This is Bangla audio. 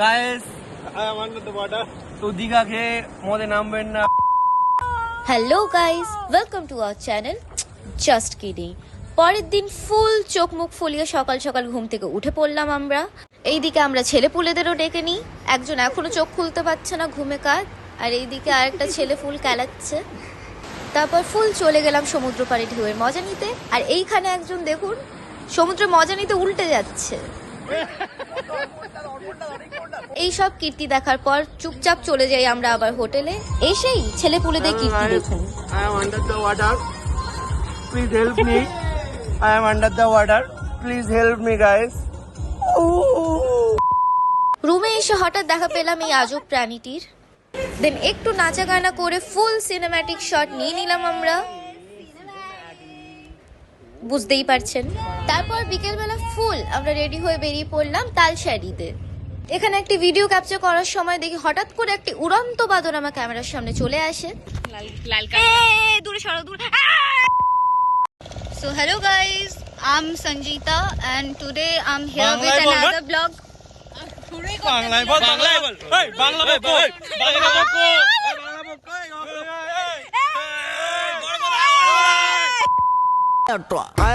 Guys I am under the water তো দীঘা খেয়ে মদে নামবেন না। Hello guys, welcome to our channel just kidding. পরের দিন ফুল চোখ মুখ ফুলিয়ে সকাল সকাল ঘুম থেকে উঠে পড়লাম আমরা। এইদিকে আমরা ছেলেপুলেদেরও ডেকে নিই, একজন এখনো চোখ খুলতে পারছে না ঘুমে কাজ, আর এইদিকে আরেকটা ছেলে ফুল কেলাচ্ছে। তারপর ফুল চলে গেলাম সমুদ্র পাড়ে ঢেউয়ের মজা নিতে, আর এইখানে একজন দেখুন সমুদ্রে মজা নিতে উল্টে যাচ্ছে। এই সব কীর্তি দেখার পর চুপচাপ চলে যাই আমরা আবার হোটেলে। এসেই ছেলে পুলেদের কীর্তি দেখুন। I am under the water. Please help me. I am under the water. Please help me guys. রুমে এসে হঠাৎ দেখা পেলাম এই আজব প্রাণীটির। দেন একটু নাচা গানা করে ফুল সিনেম্যাটিক শট নিয়ে নিলাম আমরা, বুঝতেই পারছেন। তারপর বিকেলবেলা ফুল আমরা রেডি হয়ে বেরিয়ে পড়লাম তালসারিতে। এখানে একটি ভিডিও ক্যাপচার করার সময় দেখি হঠাৎ করে একটি উড়ন্ত বাদর আমার ক্যামেরার সামনে চলে আসে। দূরে সরো, দূরে। So hello guys, I'm Sanjita and today I'm here with another vlog. বাংলায় বল, বাংলায় বল। এই বাংলা বল, বাংলা বল। I